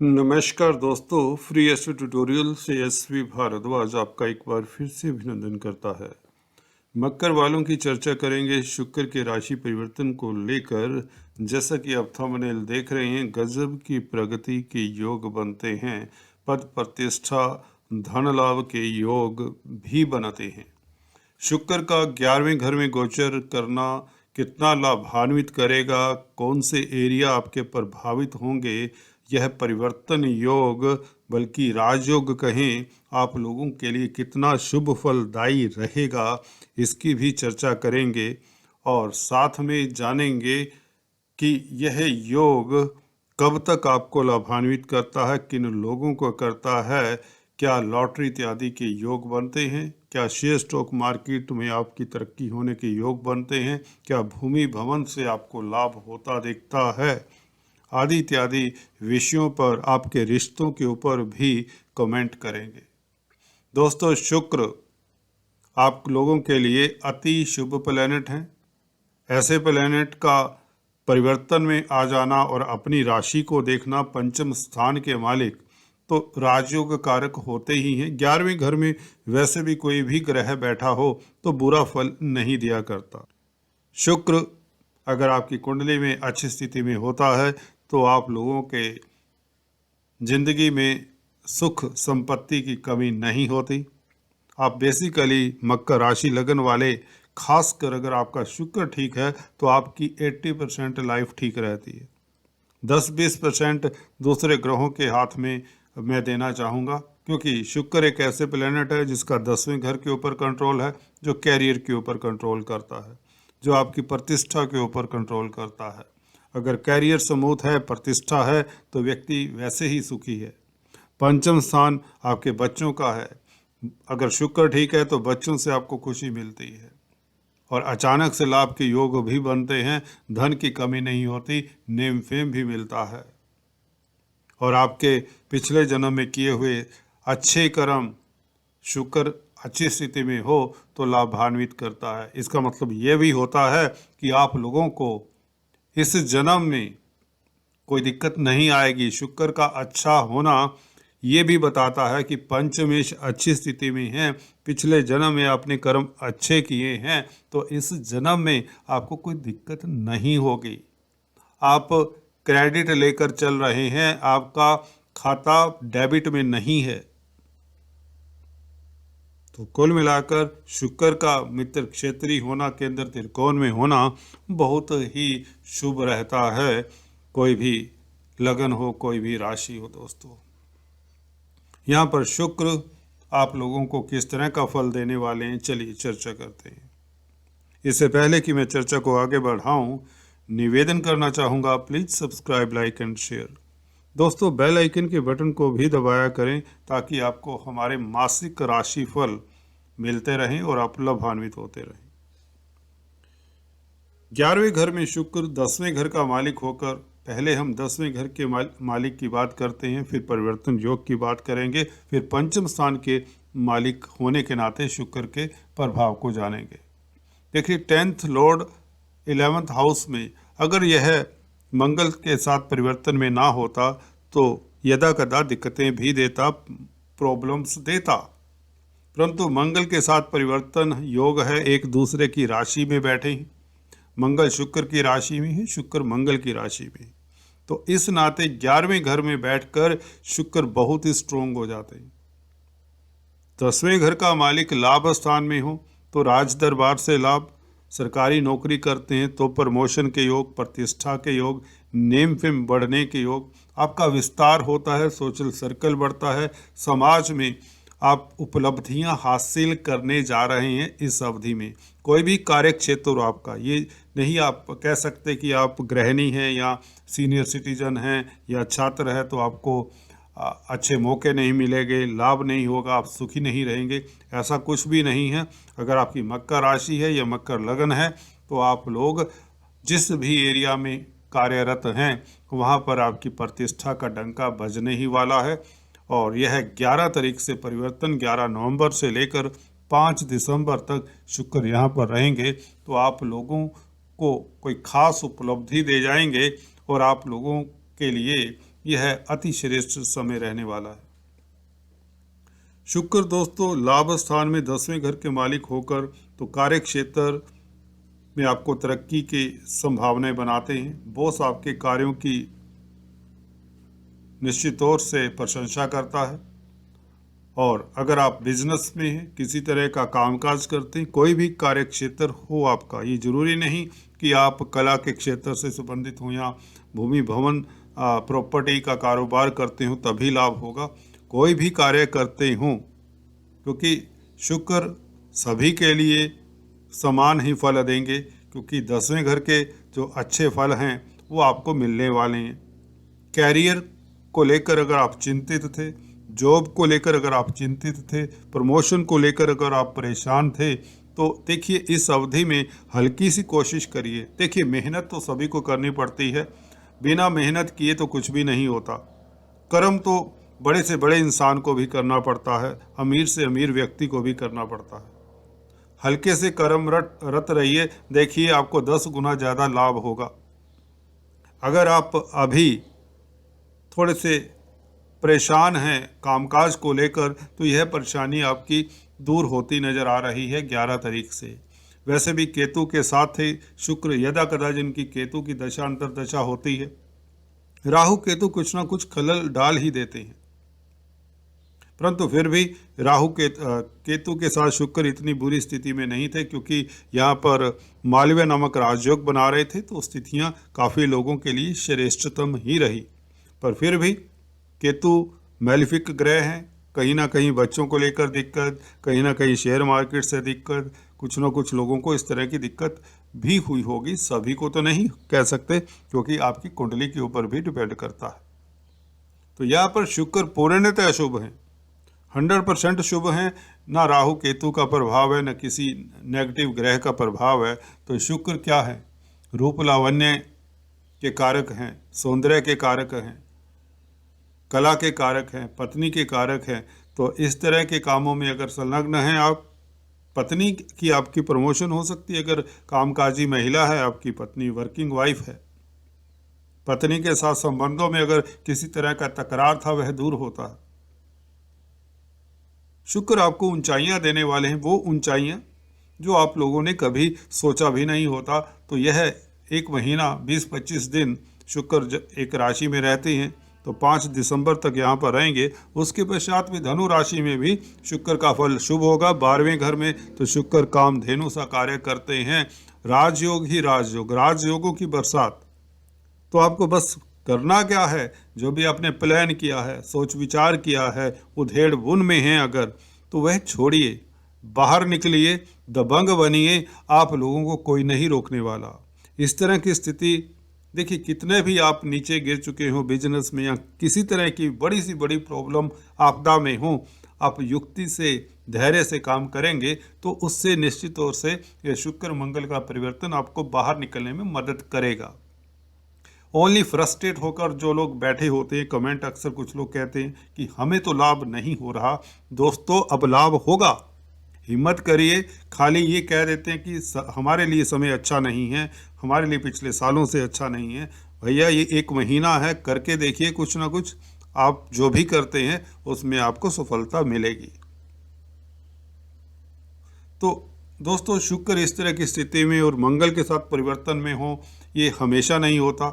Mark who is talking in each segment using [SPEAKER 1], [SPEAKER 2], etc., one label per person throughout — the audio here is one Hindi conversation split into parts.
[SPEAKER 1] नमस्कार दोस्तों, फ्री एसवी ट्यूटोरियल से एसवी भारद्वाज आपका एक बार फिर से अभिनंदन करता है। मकर वालों की चर्चा करेंगे शुक्र के राशि परिवर्तन को लेकर। जैसा कि आप थंबनेल देख रहे हैं, गजब की प्रगति के योग बनते हैं, पद प्रतिष्ठा धन लाभ के योग भी बनते हैं। शुक्र का 11वें घर में गोचर करना कितना लाभान्वित करेगा, कौन से एरिया आपके प्रभावित होंगे, यह परिवर्तन योग बल्कि राजयोग कहें आप लोगों के लिए कितना शुभ फलदायी रहेगा, इसकी भी चर्चा करेंगे। और साथ में जानेंगे कि यह योग कब तक आपको लाभान्वित करता है, किन लोगों को करता है, क्या लॉटरी इत्यादि के योग बनते हैं, क्या शेयर स्टॉक मार्केट में आपकी तरक्की होने के योग बनते हैं, क्या भूमि भवन से आपको लाभ होता दिखता है, आदि इत्यादि विषयों पर आपके रिश्तों के ऊपर भी कमेंट करेंगे। दोस्तों, शुक्र आप लोगों के लिए अति शुभ प्लैनेट हैं। ऐसे प्लैनेट का परिवर्तन में आ जाना और अपनी राशि को देखना, पंचम स्थान के मालिक तो राजयोग कारक होते ही हैं। 11वें घर में वैसे भी कोई भी ग्रह बैठा हो तो बुरा फल नहीं दिया करता। शुक्र अगर आपकी कुंडली में अच्छी स्थिति में होता है तो आप लोगों के जिंदगी में सुख संपत्ति की कमी नहीं होती। आप बेसिकली मकर राशि लगन वाले, खासकर अगर आपका शुक्र ठीक है तो आपकी 80% लाइफ ठीक रहती है। 10-20% दूसरे ग्रहों के हाथ में मैं देना चाहूँगा, क्योंकि शुक्र एक ऐसे प्लेनेट है जिसका 10वें घर के ऊपर कंट्रोल है, जो कैरियर के ऊपर कंट्रोल करता है, जो आपकी प्रतिष्ठा के ऊपर कंट्रोल करता है। अगर कैरियर स्मूथ है, प्रतिष्ठा है, तो व्यक्ति वैसे ही सुखी है। पंचम स्थान आपके बच्चों का है। अगर शुक्र ठीक है तो बच्चों से आपको खुशी मिलती है और अचानक से लाभ के योग भी बनते हैं। धन की कमी नहीं होती, नेम फेम भी मिलता है और आपके पिछले जन्म में किए हुए अच्छे कर्म शुक्र अच्छी स्थिति में हो तो लाभान्वित करता है। इसका मतलब ये भी होता है कि आप लोगों को इस जन्म में कोई दिक्कत नहीं आएगी। शुक्र का अच्छा होना ये भी बताता है कि पंचमेश अच्छी स्थिति में है, पिछले जन्म में आपने कर्म अच्छे किए हैं तो इस जन्म में आपको कोई दिक्कत नहीं होगी। आप क्रेडिट लेकर चल रहे हैं, आपका खाता डेबिट में नहीं है। तो कुल मिलाकर शुक्र का मित्र क्षेत्रीय होना, केंद्र त्रिकोण में होना बहुत ही शुभ रहता है, कोई भी लगन हो, कोई भी राशि हो। दोस्तों, यहाँ पर शुक्र आप लोगों को किस तरह का फल देने वाले हैं, चलिए चर्चा करते हैं। इससे पहले कि मैं चर्चा को आगे बढ़ाऊं, निवेदन करना चाहूँगा, please subscribe, like and share. दोस्तों, बेल आइकन के बटन को भी दबाया करें ताकि आपको हमारे मासिक राशिफल मिलते रहें और आप लाभान्वित होते रहें। 11वें घर में शुक्र 10वें घर का मालिक होकर, पहले हम 10वें घर के मालिक की बात करते हैं, फिर परिवर्तन योग की बात करेंगे, फिर पंचम स्थान के मालिक होने के नाते शुक्र के प्रभाव को जानेंगे। देखिए, 10th लॉर्ड 11th हाउस में अगर यह मंगल के साथ परिवर्तन में ना होता तो यदा कदा दिक्कतें भी देता, प्रॉब्लम्स देता, परंतु मंगल के साथ परिवर्तन योग है, एक दूसरे की राशि में बैठे हैं। मंगल शुक्र की राशि में है, शुक्र मंगल की राशि में, तो इस नाते 11वें घर में बैठकर शुक्र बहुत ही स्ट्रोंग हो जाते हैं। 10वें घर का मालिक लाभ स्थान में हो तो राज दरबार से लाभ, सरकारी नौकरी करते हैं तो प्रमोशन के योग, प्रतिष्ठा के योग, नेम फेम बढ़ने के योग, आपका विस्तार होता है, सोशल सर्कल बढ़ता है, समाज में आप उपलब्धियां हासिल करने जा रहे हैं। इस अवधि में कोई भी कार्य क्षेत्र आपका, ये नहीं आप कह सकते कि आप गृहिणी हैं या सीनियर सिटीजन हैं या छात्र है तो आपको अच्छे मौके नहीं मिलेंगे, लाभ नहीं होगा, आप सुखी नहीं रहेंगे, ऐसा कुछ भी नहीं है। अगर आपकी मकर राशि है या मकर लगन है तो आप लोग जिस भी एरिया में कार्यरत हैं वहाँ पर आपकी प्रतिष्ठा का डंका बजने ही वाला है। और यह 11 तारीख से परिवर्तन, 11 नवंबर से लेकर 5 दिसंबर तक शुक्र यहाँ पर रहेंगे तो आप लोगों को कोई खास उपलब्धि दे जाएंगे और आप लोगों के लिए यह अति श्रेष्ठ समय रहने वाला है। शुक्र दोस्तों लाभ स्थान में 10वें घर के मालिक होकर तो कार्य क्षेत्र में आपको तरक्की की संभावनाएं बनाते हैं। बॉस आपके कार्यों की निश्चित तौर से प्रशंसा करता है। और अगर आप बिजनेस में हैं, किसी तरह का कामकाज करते हैं, कोई भी कार्य क्षेत्र हो आपका, ये जरूरी नहीं कि आप कला के क्षेत्र से संबंधित हों या भूमि भवन प्रॉपर्टी का कारोबार करते हो तभी लाभ होगा। कोई भी कार्य करते हों, क्योंकि शुक्र सभी के लिए समान ही फल देंगे, क्योंकि 10वें घर के जो अच्छे फल हैं वो आपको मिलने वाले हैं। कैरियर को लेकर अगर आप चिंतित थे, जॉब को लेकर अगर आप चिंतित थे, प्रमोशन को लेकर अगर आप परेशान थे, तो देखिए इस अवधि में हल्की सी कोशिश करिए। देखिए मेहनत तो सभी को करनी पड़ती है, बिना मेहनत किए तो कुछ भी नहीं होता। कर्म तो बड़े से बड़े इंसान को भी करना पड़ता है, अमीर से अमीर व्यक्ति को भी करना पड़ता है। हल्के से कर्म रत रहिए, देखिए आपको 10 गुना ज़्यादा लाभ होगा। अगर आप अभी थोड़े से परेशान हैं कामकाज को लेकर, तो यह परेशानी आपकी दूर होती नज़र आ रही है 11 तारीख से। वैसे भी केतु के साथ ही शुक्र यदा कदा जिनकी केतु की दशा अंतर्दशा होती है, राहु केतु कुछ ना कुछ खलल डाल ही देते हैं, परंतु फिर भी राहु केतु के साथ शुक्र इतनी बुरी स्थिति में नहीं थे, क्योंकि यहाँ पर मालव्य नामक राजयोग बना रहे थे, तो स्थितियाँ काफ़ी लोगों के लिए श्रेष्ठतम ही रही। पर फिर भी केतु मैलिफिक ग्रह हैं, कहीं ना कहीं बच्चों को लेकर दिक्कत, कहीं ना कहीं शेयर मार्केट से दिक्कत, कुछ ना कुछ लोगों को इस तरह की दिक्कत भी हुई होगी। सभी को तो नहीं कह सकते, क्योंकि आपकी कुंडली के ऊपर भी डिपेंड करता है। तो यहाँ पर शुक्र पूर्णतः शुभ हैं, 100% शुभ हैं। ना राहु केतु का प्रभाव है, न किसी नेगेटिव ग्रह का प्रभाव है। तो शुक्र क्या है? रूप लावण्य के कारक हैं, सौंदर्य के कारक हैं, कला के कारक हैं, पत्नी के कारक हैं। तो इस तरह के कामों में अगर संलग्न हैं आप, पत्नी की आपकी प्रमोशन हो सकती है। अगर कामकाजी महिला है, आपकी पत्नी वर्किंग वाइफ है, पत्नी के साथ संबंधों में अगर किसी तरह का तकरार था वह दूर होता है। शुक्र आपको ऊंचाइयां देने वाले हैं, वो ऊंचाइयां जो आप लोगों ने कभी सोचा भी नहीं होता। तो यह एक महीना 20-25 दिन शुक्र एक राशि में रहते हैं, तो 5 दिसंबर तक यहाँ पर रहेंगे। उसके पश्चात भी धनु राशि में भी शुक्र का फल शुभ होगा। 12वें घर में तो शुक्र कामधेनु सा कार्य करते हैं। राजयोग ही राजयोग, राजयोगों की बरसात। तो आपको बस करना क्या है, जो भी आपने प्लान किया है, सोच विचार किया है, उधेड़ बुन में है अगर, तो वह छोड़िए, बाहर निकलिए, दबंग बनिए। आप लोगों को कोई नहीं रोकने वाला। इस तरह की स्थिति देखिए, कितने भी आप नीचे गिर चुके हो बिजनेस में या किसी तरह की बड़ी सी बड़ी प्रॉब्लम आपदा में हो, आप युक्ति से धैर्य से काम करेंगे तो उससे निश्चित तौर से यह शुक्र मंगल का परिवर्तन आपको बाहर निकलने में मदद करेगा। ओनली फ्रस्ट्रेट होकर जो लोग बैठे होते हैं, कमेंट अक्सर कुछ लोग कहते हैं कि हमें तो लाभ नहीं हो रहा। दोस्तों अब लाभ होगा, हिम्मत करिए। खाली ये कह देते हैं कि हमारे लिए समय अच्छा नहीं है, हमारे लिए पिछले सालों से अच्छा नहीं है। भैया ये एक महीना है, करके देखिए कुछ ना कुछ। आप जो भी करते हैं उसमें आपको सफलता मिलेगी। तो दोस्तों शुक्र इस तरह की स्थिति में और मंगल के साथ परिवर्तन में हो, ये हमेशा नहीं होता।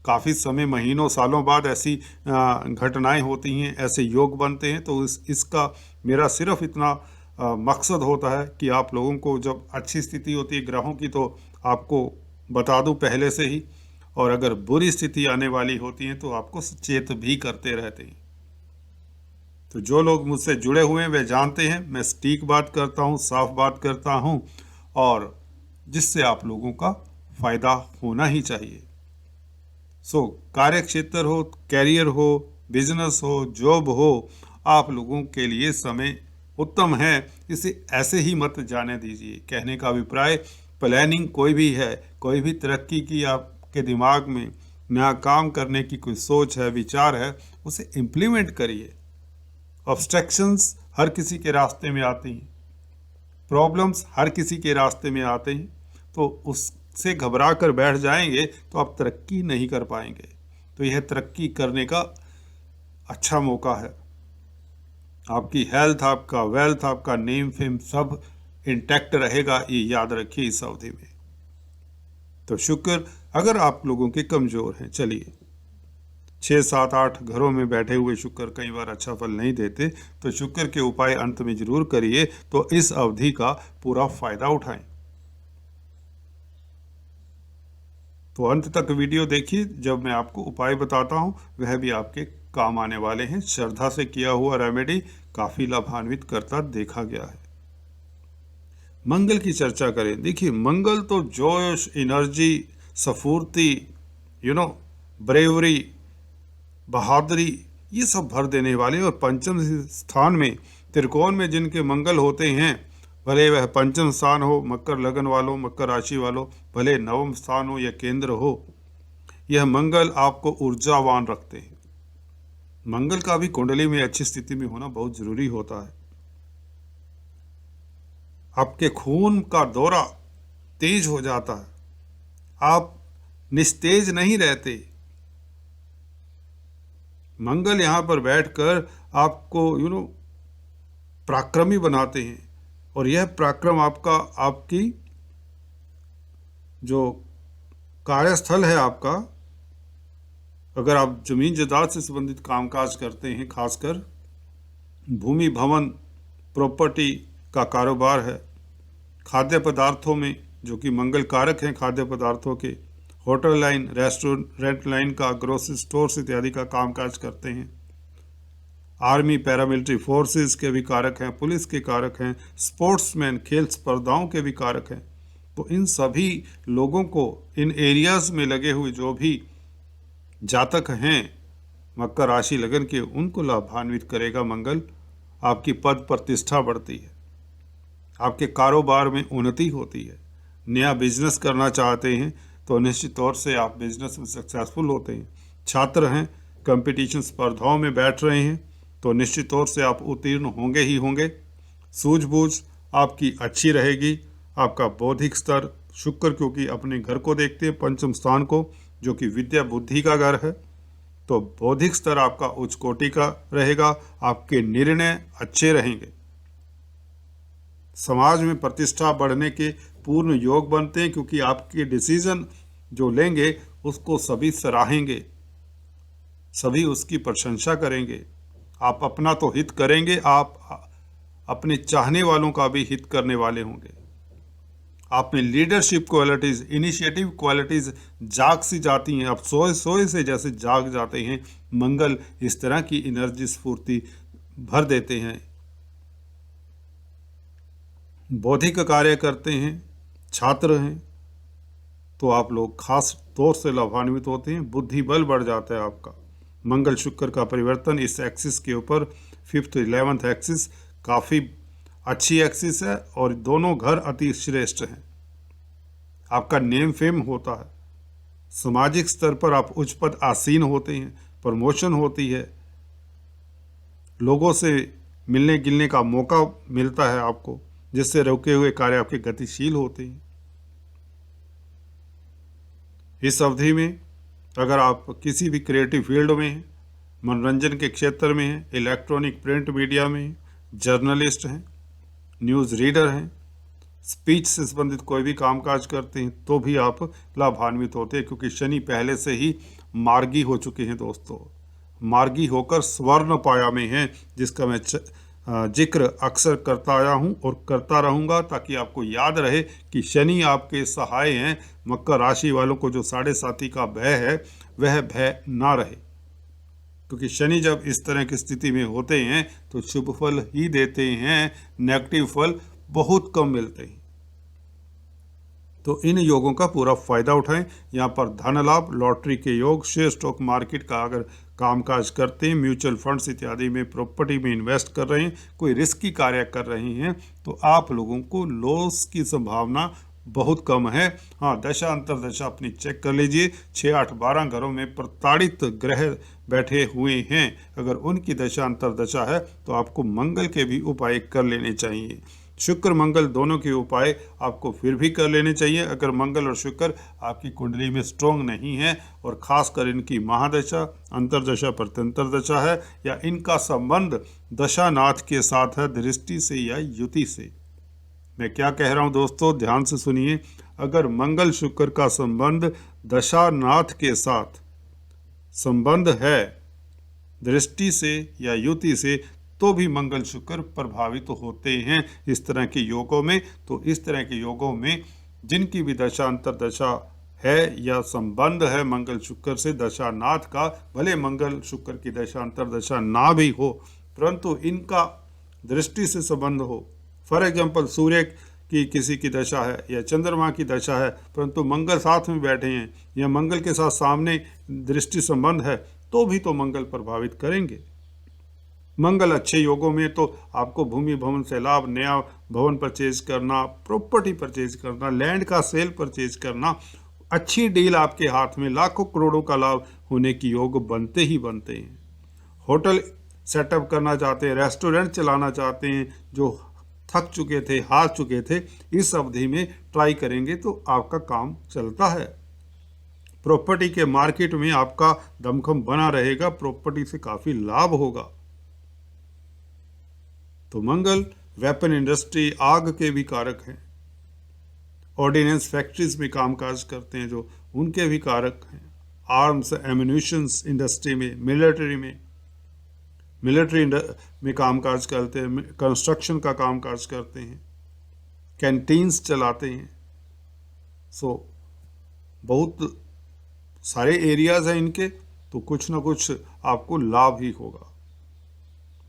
[SPEAKER 1] काफ़ी समय, महीनों सालों बाद ऐसी घटनाएं होती हैं, ऐसे योग बनते हैं। तो इसका मेरा सिर्फ इतना मकसद होता है कि आप लोगों को जब अच्छी स्थिति होती है ग्रहों की तो आपको बता दूं पहले से ही, और अगर बुरी स्थिति आने वाली होती है तो आपको सचेत भी करते रहते हैं। तो जो लोग मुझसे जुड़े हुए हैं वे जानते हैं मैं सटीक बात करता हूं, साफ बात करता हूं, और जिससे आप लोगों का फायदा होना ही चाहिए। कार्य क्षेत्र हो, कैरियर हो, बिजनेस हो, जॉब हो, आप लोगों के लिए समय उत्तम है। इसे ऐसे ही मत जाने दीजिए। कहने का अभिप्राय, प्लानिंग कोई भी है, कोई भी तरक्की की आपके दिमाग में नया काम करने की कोई सोच है, विचार है, उसे इम्प्लीमेंट करिए। ऑब्स्ट्रक्शंस हर किसी के रास्ते में आती हैं, प्रॉब्लम्स हर किसी के रास्ते में आते हैं। तो उससे घबरा कर बैठ जाएंगे तो आप तरक्की नहीं कर पाएंगे। तो यह तरक्की करने का अच्छा मौका है। आपकी हेल्थ, आपका वेल्थ, आपका नेम फेम सब इंटैक्ट रहेगा, ये याद रखिए इस अवधि में। तो शुक्र अगर आप लोगों के कमजोर हैं, चलिए 6, 7, 8 घरों में बैठे हुए शुक्र कई बार अच्छा फल नहीं देते, तो शुक्र के उपाय अंत में जरूर करिए, तो इस अवधि का पूरा फायदा उठाएं। तो अंत तक वीडियो देखिए, जब मैं आपको उपाय बताता हूं वह भी आपके काम आने वाले हैं। श्रद्धा से किया हुआ रेमेडी काफी लाभान्वित करता देखा गया है। मंगल की चर्चा करें। देखिए मंगल तो जोश, एनर्जी, स्फूर्ति, ब्रेवरी, बहादुरी, ये सब भर देने वाले। और पंचम स्थान में त्रिकोण में जिनके मंगल होते हैं, भले वह पंचम स्थान हो मकर लगन वालों, मकर राशि वालों, भले नवम स्थान हो या केंद्र हो, यह मंगल आपको ऊर्जावान रखते हैं। मंगल का भी कुंडली में अच्छी स्थिति में होना बहुत जरूरी होता है। आपके खून का दौरा तेज हो जाता है, आप निस्तेज नहीं रहते। मंगल यहाँ पर बैठकर आपको पराक्रमी बनाते हैं, और यह पराक्रम आपकी जो कार्यस्थल है आपका, अगर आप जमीन जायदाद से संबंधित कामकाज करते हैं, खासकर भूमि भवन प्रॉपर्टी का कारोबार है, खाद्य पदार्थों में जो कि मंगल कारक हैं, खाद्य पदार्थों के, होटल लाइन, रेस्टोरेंट लाइन का, ग्रोसरी स्टोर्स इत्यादि का कामकाज करते हैं, आर्मी पैरामिलिट्री फोर्सेस के भी कारक हैं, पुलिस के कारक हैं, स्पोर्ट्समैन खेल स्पर्धाओं के भी कारक हैं। तो इन सभी लोगों को, इन एरियाज में लगे हुए जो भी जातक हैं मकर राशि लगन के, उनको लाभान्वित करेगा मंगल। आपकी पद प्रतिष्ठा बढ़ती है, आपके कारोबार में उन्नति होती है। नया बिजनेस करना चाहते हैं तो निश्चित तौर से आप बिजनेस में सक्सेसफुल होते हैं। छात्र हैं, कंपटीशन स्पर्धाओं में बैठ रहे हैं, तो निश्चित तौर से आप उत्तीर्ण होंगे ही होंगे। सूझबूझ आपकी अच्छी रहेगी। आपका बौद्धिक स्तर, शुक्र क्योंकि अपने घर को देखते हैं, पंचम स्थान को, जो कि विद्या बुद्धि का घर है, तो बौद्धिक स्तर आपका उच्च कोटि का रहेगा। आपके निर्णय अच्छे रहेंगे। समाज में प्रतिष्ठा बढ़ने के पूर्ण योग बनते हैं, क्योंकि आपके डिसीजन जो लेंगे उसको सभी सराहेंगे, सभी उसकी प्रशंसा करेंगे। आप अपना तो हित करेंगे, आप अपने चाहने वालों का भी हित करने वाले होंगे। आप में लीडरशिप क्वालिटीज, इनिशिएटिव क्वालिटीज जाग सी जाती हैं। आप सोए सोए से जैसे जाग जाते हैं। मंगल इस तरह की एनर्जी, स्फूर्ति भर देते हैं। बौद्धिक कार्य करते हैं, छात्र हैं, तो आप लोग खास तौर से लाभान्वित होते हैं। बुद्धि बल बढ़ जाता है आपका। मंगल शुक्र का परिवर्तन इस एक्सिस के ऊपर 5th 11th एक्सिस काफ़ी अच्छी एक्सिस है, और दोनों घर अति श्रेष्ठ हैं। आपका नेम फेम होता है, सामाजिक स्तर पर आप उच्च पद आसीन होते हैं, प्रमोशन होती है, लोगों से मिलने गिलने का मौका मिलता है आपको, जिससे रुके हुए कार्य आपके गतिशील होते हैं। इस अवधि में अगर आप किसी भी क्रिएटिव फील्ड में हैं, मनोरंजन के क्षेत्र में हैं, इलेक्ट्रॉनिक प्रिंट मीडिया में हैं, जर्नलिस्ट हैं, न्यूज़ रीडर हैं, स्पीच से संबंधित कोई भी कामकाज करते हैं, तो भी आप लाभान्वित होते हैं, क्योंकि शनि पहले से ही मार्गी हो चुके हैं दोस्तों। मार्गी होकर स्वर्ण पाया में हैं, जिसका मैं जिक्र अक्सर करता आया हूं और करता रहूंगा, ताकि आपको याद रहे कि शनि आपके सहाय हैं। मकर राशि वालों को जो 7.5 का भय है, वह भय ना रहे, क्योंकि शनि जब इस तरह की स्थिति में होते हैं तो शुभ फल ही देते हैं, नेगेटिव फल बहुत कम मिलते हैं। तो इन योगों का पूरा फायदा उठाएं। यहाँ पर धन लाभ, लॉटरी के योग, शेयर स्टॉक मार्केट का अगर कामकाज करते हैं, म्यूचुअल फंड्स इत्यादि में, प्रॉपर्टी में इन्वेस्ट कर रहे हैं, कोई रिस्की कार्य कर रहे हैं, तो आप लोगों को लॉस की संभावना बहुत कम है। हाँ, दशा अंतरदशा अपनी चेक कर लीजिए। 6, 8, 12 घरों में प्रताड़ित ग्रह बैठे हुए हैं, अगर उनकी दशा अंतरदशा है तो आपको मंगल के भी उपाय कर लेने चाहिए। शुक्र मंगल दोनों के उपाय आपको फिर भी कर लेने चाहिए अगर मंगल और शुक्र आपकी कुंडली में स्ट्रोंग नहीं है और खासकर इनकी महादशा, अंतरदशा, प्रत्यंतर दशा है या इनका संबंध दशानाथ के साथ है, दृष्टि से या युति से। मैं क्या कह रहा हूं दोस्तों, ध्यान से सुनिए। अगर मंगल शुक्र का संबंध दशानाथ के साथ संबंध है दृष्टि से या युति से, तो भी मंगल शुक्र प्रभावित तो होते हैं इस तरह के योगों में। तो इस तरह के योगों में जिनकी भी दशा अंतरदशा है या संबंध है मंगल शुक्र से दशानाथ का, भले मंगल शुक्र की दशा अंतरदशा ना भी हो परंतु इनका दृष्टि से संबंध हो। फॉर एग्जाम्पल सूर्य की किसी की दशा है या चंद्रमा की दशा है परंतु मंगल साथ में बैठे हैं या मंगल के साथ सामने दृष्टि संबंध है, तो भी तो मंगल प्रभावित करेंगे। मंगल अच्छे योगों में तो आपको भूमि भवन से लाभ, नया भवन परचेज करना, प्रॉपर्टी परचेज करना, लैंड का सेल परचेज करना, अच्छी डील आपके हाथ में, लाखों करोड़ों का लाभ होने की योग बनते ही बनते हैं। होटल सेटअप करना चाहते हैं, रेस्टोरेंट चलाना चाहते हैं, जो थक चुके थे, हार चुके थे, इस अवधि में ट्राई करेंगे तो आपका काम चलता है। प्रॉपर्टी के मार्केट में आपका दमखम बना रहेगा, प्रॉपर्टी से काफ़ी लाभ होगा। तो मंगल वेपन इंडस्ट्री, आग के भी कारक हैं। ऑर्डिनेंस फैक्ट्रीज में कामकाज करते हैं जो, उनके भी कारक हैं। आर्म्स एम्यूनिशंस इंडस्ट्री में, मिलिट्री में कामकाज करते हैं, कंस्ट्रक्शन का कामकाज करते हैं, कैंटीन्स चलाते हैं। सो बहुत सारे एरियाज हैं इनके, तो कुछ ना कुछ आपको लाभ ही होगा।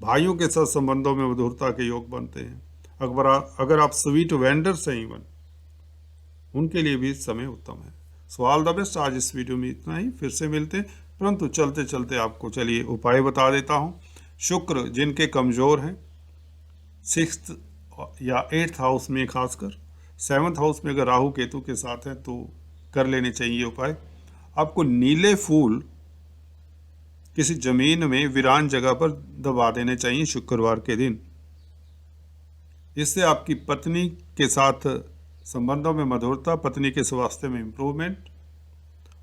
[SPEAKER 1] भाइयों के साथ संबंधों में मधुरता के योग बनते हैं। अगर आप स्वीट वेंडर्स हैं इवन, उनके लिए भी समय उत्तम है। So all the best. आज इस वीडियो में इतना ही, फिर से मिलते हैं, परंतु चलते चलते आपको चलिए उपाय बता देता हूँ। शुक्र जिनके कमज़ोर हैं, 6th या 8th हाउस में, खासकर 7th हाउस में अगर राहु केतु के साथ हैं तो कर लेने चाहिए उपाय। आपको नीले फूल किसी जमीन में वीरान जगह पर दबा देने चाहिए शुक्रवार के दिन। इससे आपकी पत्नी के साथ संबंधों में मधुरता, पत्नी के स्वास्थ्य में इम्प्रूवमेंट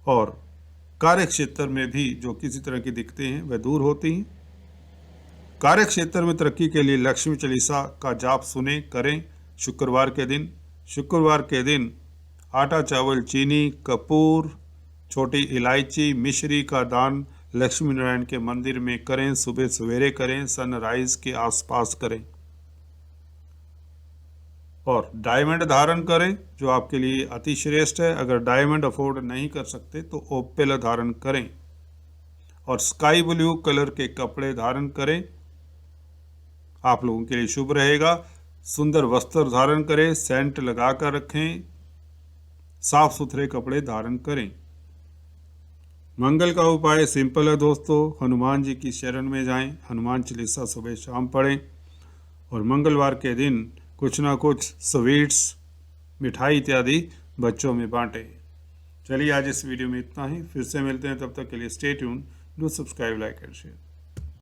[SPEAKER 1] और कार्य क्षेत्र में भी जो किसी तरह की दिक्कतें हैं वह दूर होती हैं। कार्य क्षेत्र में तरक्की के लिए लक्ष्मी चालीसा का जाप सुने, करें शुक्रवार के दिन। शुक्रवार के दिन आटा, चावल, चीनी, कपूर, छोटी इलायची, मिश्री का दान लक्ष्मी नारायण के मंदिर में करें। सुबह सवेरे करें, सनराइज के आसपास करें। और डायमंड धारण करें जो आपके लिए अति श्रेष्ठ है। अगर डायमंड अफोर्ड नहीं कर सकते तो ओपेल धारण करें और स्काई ब्लू कलर के कपड़े धारण करें, आप लोगों के लिए शुभ रहेगा। सुंदर वस्त्र धारण करें, सेंट लगा कर रखें, साफ सुथरे कपड़े धारण करें। मंगल का उपाय सिंपल है दोस्तों, हनुमान जी की शरण में जाएं, हनुमान चालीसा सुबह शाम पढ़ें और मंगलवार के दिन कुछ ना कुछ स्वीट्स, मिठाई इत्यादि बच्चों में बांटें। चलिए आज इस वीडियो में इतना ही, फिर से मिलते हैं, तब तक के लिए stay tune, do subscribe, like and share.